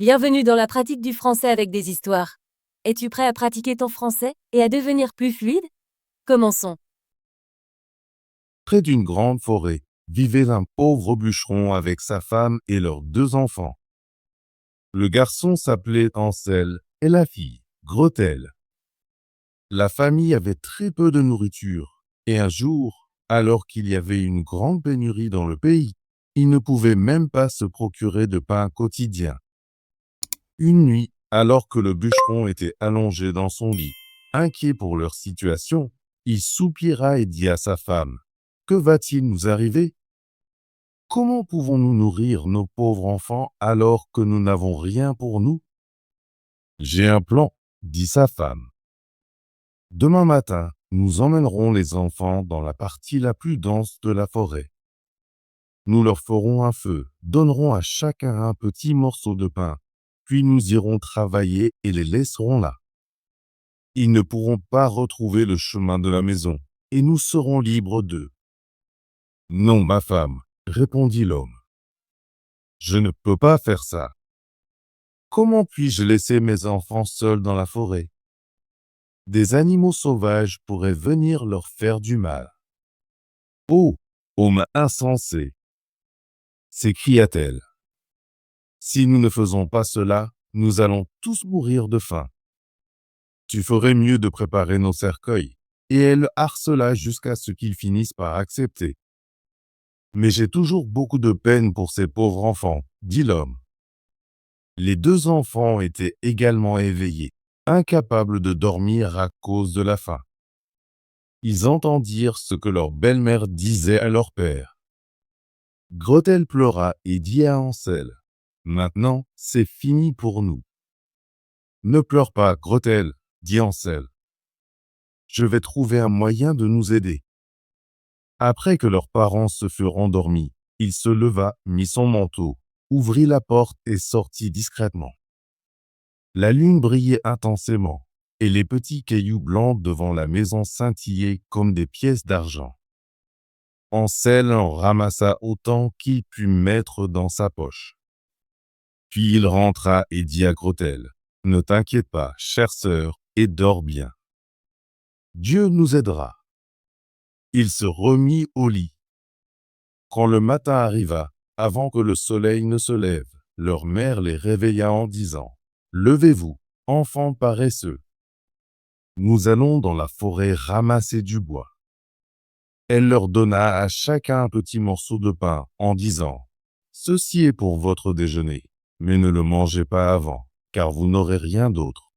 Bienvenue dans la pratique du français avec des histoires. Es-tu prêt à pratiquer ton français et à devenir plus fluide? Commençons. Près d'une grande forêt, vivait un pauvre bûcheron avec sa femme et leurs 2 enfants. Le garçon s'appelait Ansel et la fille, Gretel. La famille avait très peu de nourriture, et un jour, alors qu'il y avait une grande pénurie dans le pays, ils ne pouvaient même pas se procurer de pain quotidien. Une nuit, alors que le bûcheron était allongé dans son lit, inquiet pour leur situation, il soupira et dit à sa femme, « Que va-t-il nous arriver ? Comment pouvons-nous nourrir nos pauvres enfants alors que nous n'avons rien pour nous ?»« J'ai un plan, » dit sa femme. « Demain matin, nous emmènerons les enfants dans la partie la plus dense de la forêt. Nous leur ferons un feu, donnerons à chacun un petit morceau de pain, puis nous irons travailler et les laisserons là. Ils ne pourront pas retrouver le chemin de la maison, et nous serons libres d'eux. »« Non, ma femme, » répondit l'homme. « Je ne peux pas faire ça. Comment puis-je laisser mes enfants seuls dans la forêt? Des animaux sauvages pourraient venir leur faire du mal. »« Oh, homme insensé !» s'écria-t-elle. « Si nous ne faisons pas cela, nous allons tous mourir de faim. Tu ferais mieux de préparer nos cercueils. » Et elle harcela jusqu'à ce qu'ils finissent par accepter. « Mais j'ai toujours beaucoup de peine pour ces pauvres enfants, » dit l'homme. Les 2 enfants étaient également éveillés, incapables de dormir à cause de la faim. Ils entendirent ce que leur belle-mère disait à leur père. Gretel pleura et dit à Ansel, « Maintenant, c'est fini pour nous. »« Ne pleure pas, Gretel, » dit Ansel. « Je vais trouver un moyen de nous aider. » Après que leurs parents se furent endormis, il se leva, mit son manteau, ouvrit la porte et sortit discrètement. La lune brillait intensément, et les petits cailloux blancs devant la maison scintillaient comme des pièces d'argent. Ansel en ramassa autant qu'il put mettre dans sa poche. Puis il rentra et dit à Gretel, « Ne t'inquiète pas, chère sœur, et dors bien. Dieu nous aidera. » Il se remit au lit. Quand le matin arriva, avant que le soleil ne se lève, leur mère les réveilla en disant, « Levez-vous, enfants paresseux. Nous allons dans la forêt ramasser du bois. » Elle leur donna à chacun un petit morceau de pain en disant, « Ceci est pour votre déjeuner, mais ne le mangez pas avant, car vous n'aurez rien d'autre. »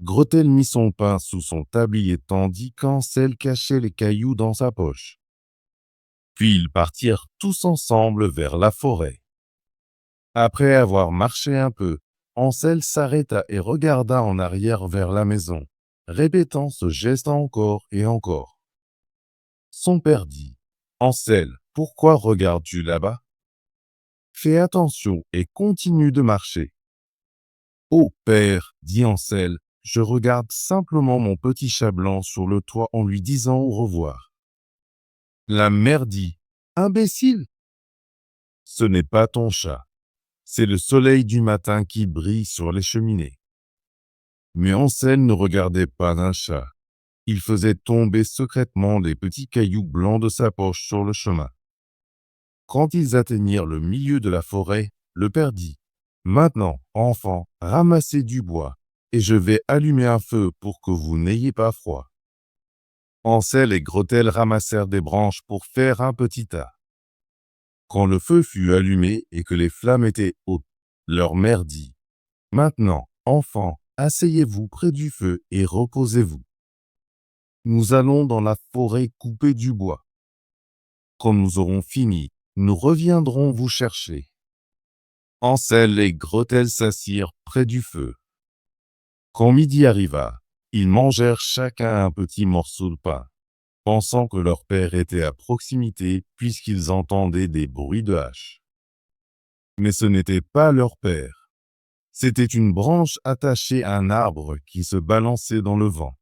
Gretel mit son pain sous son tablier tandis qu'Ansel cachait les cailloux dans sa poche. Puis ils partirent tous ensemble vers la forêt. Après avoir marché un peu, Ansel s'arrêta et regarda en arrière vers la maison, répétant ce geste encore et encore. Son père dit, « Ansel, pourquoi regardes-tu là-bas? Fais attention et continue de marcher. »« Oh, père, » dit Ansel, « je regarde simplement mon petit chat blanc sur le toit en lui disant au revoir. » La mère dit, « Imbécile! Ce n'est pas ton chat. C'est le soleil du matin qui brille sur les cheminées. » Mais Ansel ne regardait pas un chat. Il faisait tomber secrètement les petits cailloux blancs de sa poche sur le chemin. Quand ils atteignirent le milieu de la forêt, le père dit, « Maintenant, enfants, ramassez du bois, et je vais allumer un feu pour que vous n'ayez pas froid. » Ansel et Gretel ramassèrent des branches pour faire un petit tas. Quand le feu fut allumé et que les flammes étaient hautes, leur mère dit, « Maintenant, enfants, asseyez-vous près du feu et reposez-vous. Nous allons dans la forêt couper du bois. Quand nous aurons fini, nous reviendrons vous chercher. » Ansel et Gretel s'assirent près du feu. Quand midi arriva, ils mangèrent chacun un petit morceau de pain, pensant que leur père était à proximité puisqu'ils entendaient des bruits de haches. Mais ce n'était pas leur père. C'était une branche attachée à un arbre qui se balançait dans le vent.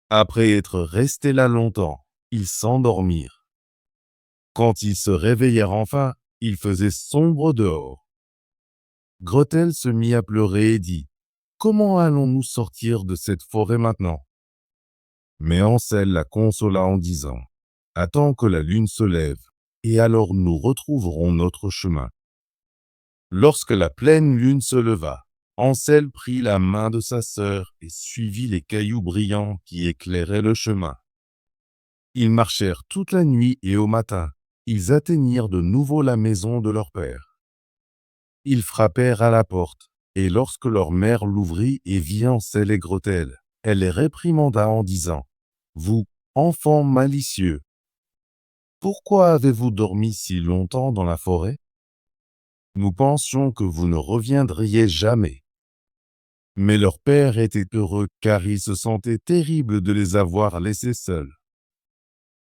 Après être restés là longtemps, ils s'endormirent. Quand ils se réveillèrent enfin, il faisait sombre dehors. Gretel se mit à pleurer et dit: Comment allons-nous sortir de cette forêt maintenant? Mais Hansel la consola en disant: Attends que la lune se lève, et alors nous retrouverons notre chemin. Lorsque la pleine lune se leva, Hansel prit la main de sa sœur et suivit les cailloux brillants qui éclairaient le chemin. Ils marchèrent toute la nuit et au matin, ils atteignirent de nouveau la maison de leur père. Ils frappèrent à la porte, et lorsque leur mère l'ouvrit et vit Hansel et Gretel, elle les réprimanda en disant: Vous, enfants malicieux, pourquoi avez-vous dormi si longtemps dans la forêt? Nous pensions que vous ne reviendriez jamais. Mais leur père était heureux car il se sentait terrible de les avoir laissés seuls.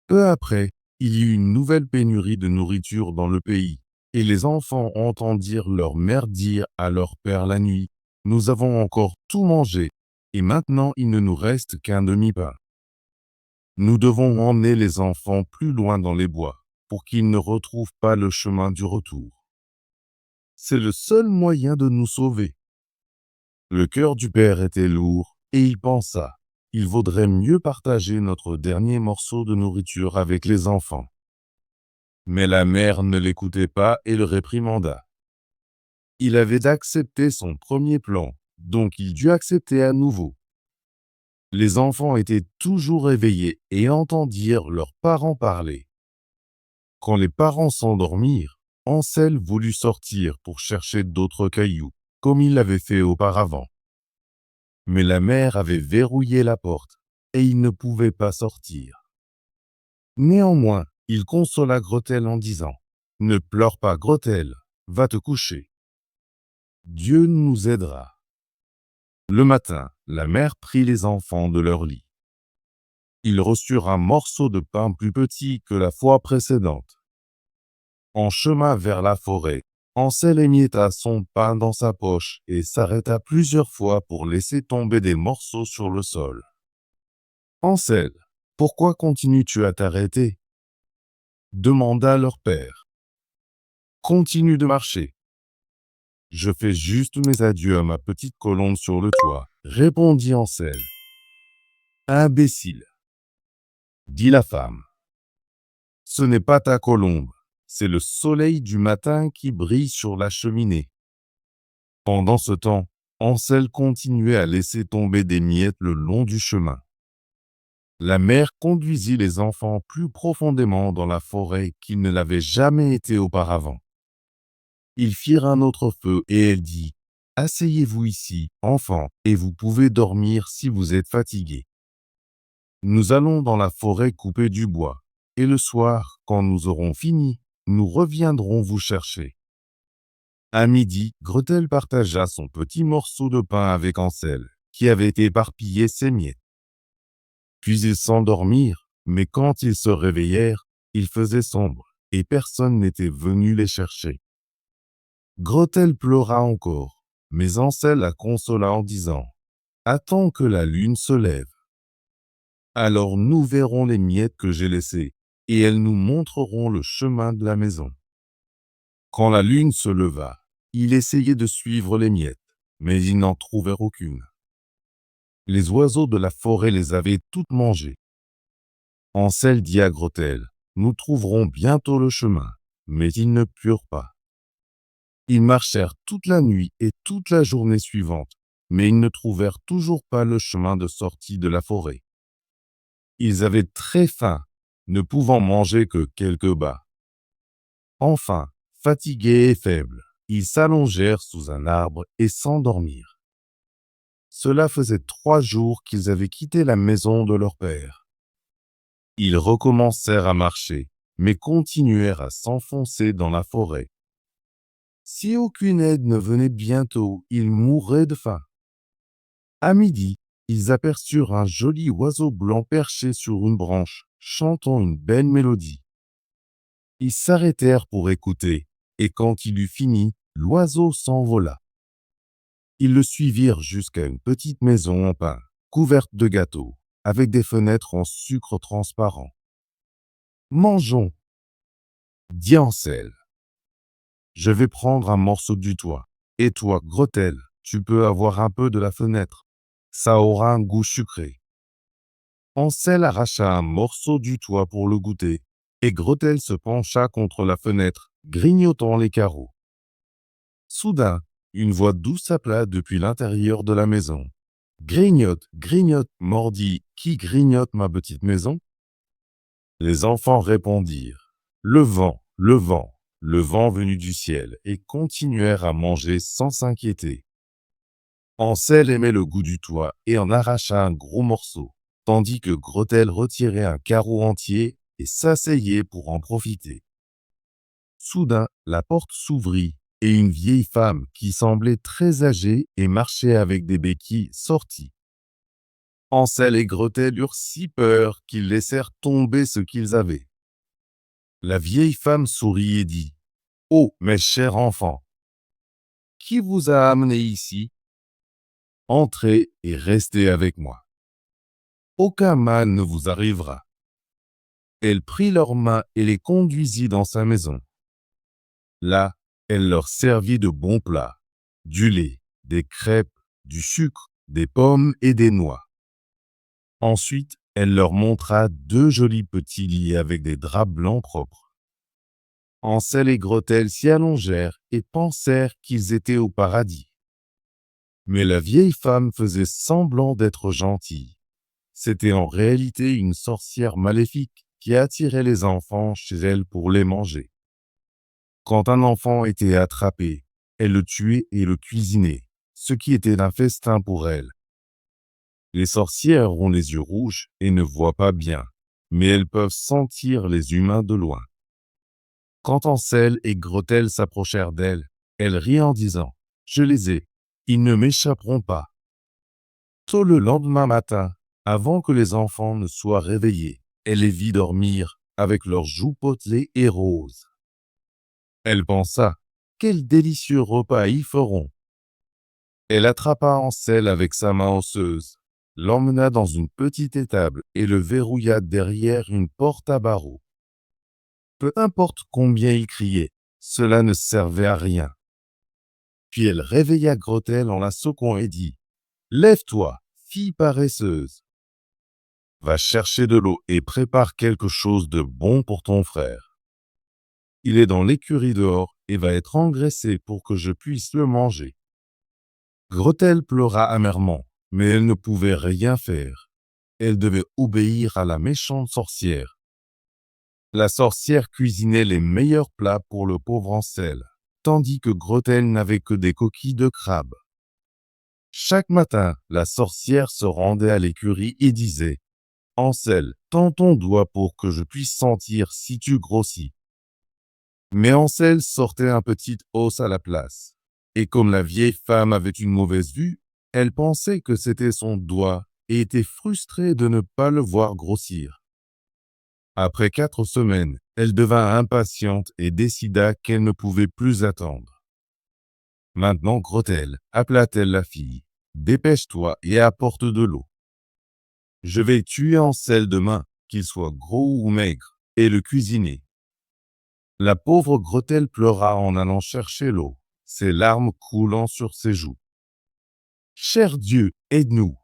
Peu après, il y eut une nouvelle pénurie de nourriture dans le pays, et les enfants entendirent leur mère dire à leur père la nuit: Nous avons encore tout mangé, et maintenant il ne nous reste qu'un demi-pain. Nous devons emmener les enfants plus loin dans les bois, pour qu'ils ne retrouvent pas le chemin du retour. C'est le seul moyen de nous sauver. Le cœur du père était lourd, et il pensa: Il vaudrait mieux partager notre dernier morceau de nourriture avec les enfants. Mais la mère ne l'écoutait pas et le réprimanda. Il avait accepté son premier plan, donc il dut accepter à nouveau. Les enfants étaient toujours éveillés et entendirent leurs parents parler. Quand les parents s'endormirent, Hansel voulut sortir pour chercher d'autres cailloux, comme il l'avait fait auparavant. Mais la mère avait verrouillé la porte, et il ne pouvait pas sortir. Néanmoins, il consola Gretel en disant: Ne pleure pas, Gretel, va te coucher. Dieu nous aidera. Le matin, la mère prit les enfants de leur lit. Ils reçurent un morceau de pain plus petit que la fois précédente. En chemin vers la forêt, Hansel émietta son pain dans sa poche et s'arrêta plusieurs fois pour laisser tomber des morceaux sur le sol. Hansel, pourquoi continues-tu à t'arrêter? Demanda leur père. Continue de marcher. Je fais juste mes adieux à ma petite colombe sur le toit, répondit Hansel. Imbécile, dit la femme. Ce n'est pas ta colombe, c'est le soleil du matin qui brille sur la cheminée. Pendant ce temps, Hansel continuait à laisser tomber des miettes le long du chemin. La mère conduisit les enfants plus profondément dans la forêt qu'ils ne l'avaient jamais été auparavant. Ils firent un autre feu et elle dit: Asseyez-vous ici, enfants, et vous pouvez dormir si vous êtes fatigués. Nous allons dans la forêt couper du bois, et le soir, quand nous aurons fini, nous reviendrons vous chercher. À midi, Gretel partagea son petit morceau de pain avec Hansel, qui avait éparpillé ses miettes. Puis ils s'endormirent, mais quand ils se réveillèrent, il faisait sombre, et personne n'était venu les chercher. Gretel pleura encore, mais Hansel la consola en disant: Attends que la lune se lève. Alors nous verrons les miettes que j'ai laissées, et elles nous montreront le chemin de la maison. Quand la lune se leva, il essayait de suivre les miettes, mais il n'en trouvait aucune. Les oiseaux de la forêt les avaient toutes mangées. Hansel dit à Gretel: Nous trouverons bientôt le chemin, mais ils ne purent pas. Ils marchèrent toute la nuit et toute la journée suivante, mais ils ne trouvèrent toujours pas le chemin de sortie de la forêt. Ils avaient très faim, ne pouvant manger que quelques bas. Enfin, fatigués et faibles, ils s'allongèrent sous un arbre et s'endormirent. Cela faisait 3 jours qu'ils avaient quitté la maison de leur père. Ils recommencèrent à marcher, mais continuèrent à s'enfoncer dans la forêt. Si aucune aide ne venait bientôt, ils mourraient de faim. À midi, ils aperçurent un joli oiseau blanc perché sur une branche, chantant une belle mélodie. Ils s'arrêtèrent pour écouter, et quand il eut fini, l'oiseau s'envola. Ils le suivirent jusqu'à une petite maison en pain, couverte de gâteaux, avec des fenêtres en sucre transparent. Mangeons, dit Hansel. Je vais prendre un morceau du toit, Et toi, Gretel, tu peux avoir un peu de la fenêtre. Ça aura un goût sucré. Ansel arracha un morceau du toit pour le goûter, et Gretel se pencha contre la fenêtre, grignotant les carreaux. Soudain, une voix douce appela depuis l'intérieur de la maison. Grignote, grignote, mordit. Qui grignote ma petite maison? Les enfants répondirent. Le vent, le vent, le vent venu du ciel, et continuèrent à manger sans s'inquiéter. Ansel aimait le goût du toit et en arracha un gros morceau, tandis que Gretel retirait un carreau entier et s'asseyait pour en profiter. Soudain, la porte s'ouvrit et une vieille femme qui semblait très âgée et marchait avec des béquilles sortit. Ansel et Gretel eurent si peur qu'ils laissèrent tomber ce qu'ils avaient. La vieille femme sourit et dit « Oh, mes chers enfants, qui vous a amenés ici? Entrez et restez avec moi. Aucun mal ne vous arrivera. » Elle prit leurs mains et les conduisit dans sa maison. Là, elle leur servit de bons plats, du lait, des crêpes, du sucre, des pommes et des noix. Ensuite, elle leur montra 2 jolis petits lits avec des draps blancs propres. Ansel et Gretel s'y allongèrent et pensèrent qu'ils étaient au paradis. Mais la vieille femme faisait semblant d'être gentille. C'était en réalité une sorcière maléfique qui attirait les enfants chez elle pour les manger. Quand un enfant était attrapé, elle le tuait et le cuisinait, ce qui était un festin pour elle. Les sorcières ont les yeux rouges et ne voient pas bien, mais elles peuvent sentir les humains de loin. Quand Ansel et Gretel s'approchèrent d'elle, elle rit en disant « Je les ai, ils ne m'échapperont pas. » Tôt le lendemain matin, avant que les enfants ne soient réveillés, elle les vit dormir avec leurs joues potelées et roses. Elle pensa « Quel délicieux repas ils feront !» Elle attrapa Ansel avec sa main osseuse, l'emmena dans une petite étable et le verrouilla derrière une porte à barreaux. Peu importe combien il criait, cela ne servait à rien. Puis elle réveilla Gretel en la secouant et dit « Lève-toi, fille paresseuse. Va chercher de l'eau et prépare quelque chose de bon pour ton frère. Il est dans l'écurie dehors et va être engraissé pour que je puisse le manger. » Gretel pleura amèrement, mais elle ne pouvait rien faire. Elle devait obéir à la méchante sorcière. La sorcière cuisinait les meilleurs plats pour le pauvre Ansel, tandis que Gretel n'avait que des coquilles de crabe. Chaque matin, la sorcière se rendait à l'écurie et disait « Ansel, tends ton doigt pour que je puisse sentir si tu grossis. » Mais Ansel sortait un petit os à la place. Et comme la vieille femme avait une mauvaise vue, elle pensait que c'était son doigt et était frustrée de ne pas le voir grossir. Après 4 semaines, elle devint impatiente et décida qu'elle ne pouvait plus attendre. Maintenant, Gretel, appela-t-elle la fille, dépêche-toi et apporte de l'eau. Je vais tuer Ansel demain, qu'il soit gros ou maigre, et le cuisiner. La pauvre Gretel pleura en allant chercher l'eau, ses larmes coulant sur ses joues. Cher Dieu, aide-nous,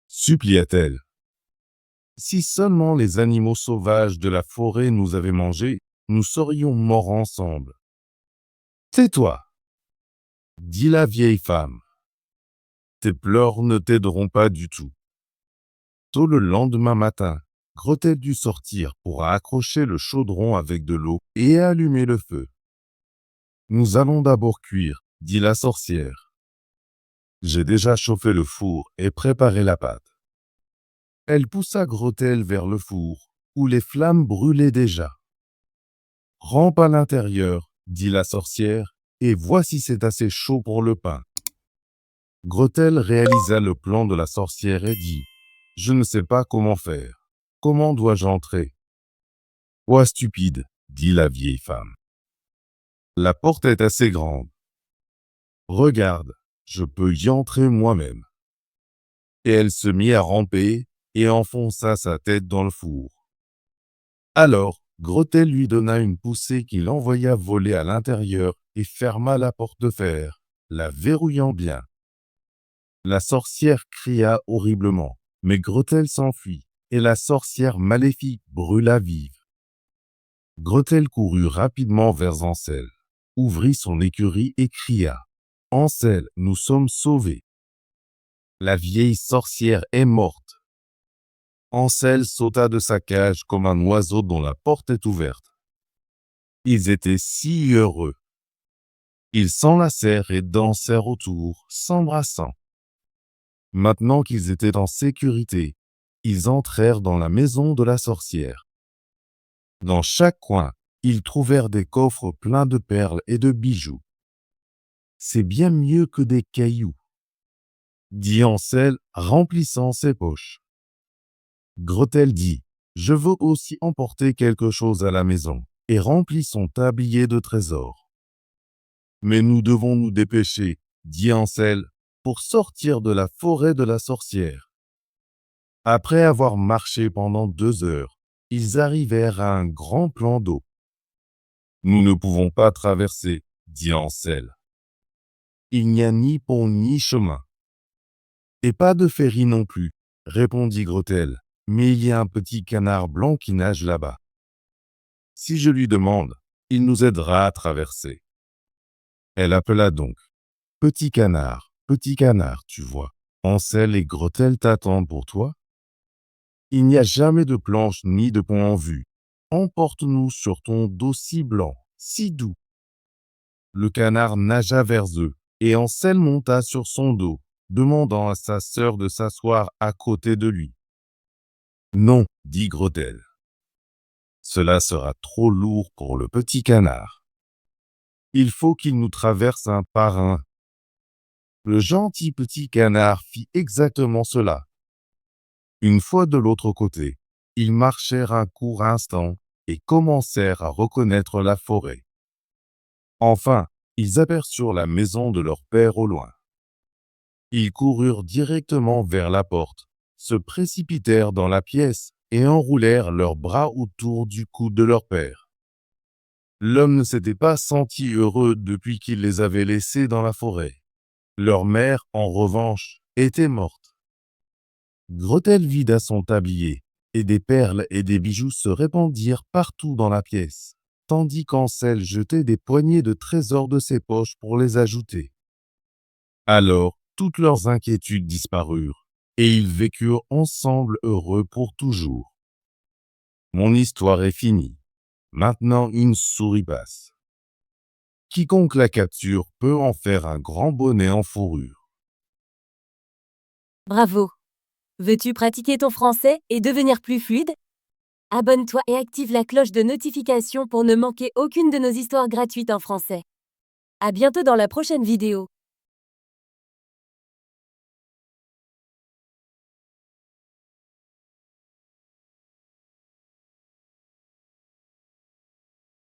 supplia-t-elle. Si seulement les animaux sauvages de la forêt nous avaient mangés, nous serions morts ensemble. Tais-toi, dit la vieille femme. Tes pleurs ne t'aideront pas du tout. Tôt le lendemain matin, Gretel dut sortir pour accrocher le chaudron avec de l'eau et allumer le feu. Nous allons d'abord cuire, dit la sorcière. J'ai déjà chauffé le four et préparé la pâte. Elle poussa Gretel vers le four, où les flammes brûlaient déjà. Rampe à l'intérieur, dit la sorcière, et vois si c'est assez chaud pour le pain. Gretel réalisa le plan de la sorcière et dit « Je ne sais pas comment faire. Comment dois-je entrer ?»« Toi stupide, dit la vieille femme. La porte est assez grande. Regarde, je peux y entrer moi-même. » Et elle se mit à ramper et enfonça sa tête dans le four. Alors, Gretel lui donna une poussée qui l'envoya voler à l'intérieur et ferma la porte de fer. la verrouillant bien. La sorcière cria horriblement, mais Gretel s'enfuit, et la sorcière maléfique brûla vive. Gretel courut rapidement vers Hansel, ouvrit son écurie et cria « Hansel, nous sommes sauvés. La vieille sorcière est morte. » Hansel sauta de sa cage comme un oiseau dont la porte est ouverte. Ils étaient si heureux. Ils s'enlacèrent et dansèrent autour, s'embrassant. Maintenant qu'ils étaient en sécurité, ils entrèrent dans la maison de la sorcière. Dans chaque coin, ils trouvèrent des coffres pleins de perles et de bijoux. « C'est bien mieux que des cailloux, » dit Hansel, remplissant ses poches. Gretel dit « Je veux aussi emporter quelque chose à la maison » et remplit son tablier de trésors. « Mais nous devons nous dépêcher, » dit Hansel, pour sortir de la forêt de la sorcière. Après avoir marché pendant 2 heures, ils arrivèrent à un grand plan d'eau. « Nous ne pouvons pas traverser, » dit Hansel. « Il n'y a ni pont ni chemin. »« Et pas de ferry non plus, » répondit Gretel, « mais il y a un petit canard blanc qui nage là-bas. Si je lui demande, il nous aidera à traverser. » Elle appela donc « Petit canard, tu vois, Hansel et Gretel t'attendent pour toi. Il n'y a jamais de planche ni de pont en vue. Emporte-nous sur ton dos si blanc, si doux. » Le canard nagea vers eux, et Hansel monta sur son dos, demandant à sa sœur de s'asseoir à côté de lui. « Non, » dit Gretel. « Cela sera trop lourd pour le petit canard. Il faut qu'il nous traverse un par un. » Le gentil petit canard fit exactement cela. Une fois de l'autre côté, ils marchèrent un court instant et commencèrent à reconnaître la forêt. Enfin, ils aperçurent la maison de leur père au loin. Ils coururent directement vers la porte, se précipitèrent dans la pièce et enroulèrent leurs bras autour du cou de leur père. L'homme ne s'était pas senti heureux depuis qu'il les avait laissés dans la forêt. Leur mère, en revanche, était morte. Gretel vida son tablier, et des perles et des bijoux se répandirent partout dans la pièce, tandis qu'Hansel jetait des poignées de trésors de ses poches pour les ajouter. Alors, toutes leurs inquiétudes disparurent, et ils vécurent ensemble heureux pour toujours. Mon histoire est finie. Maintenant une souris passe. Quiconque la capture peut en faire un grand bonnet en fourrure. Bravo! Veux-tu pratiquer ton français et devenir plus fluide? Abonne-toi et active la cloche de notification pour ne manquer aucune de nos histoires gratuites en français. À bientôt dans la prochaine vidéo.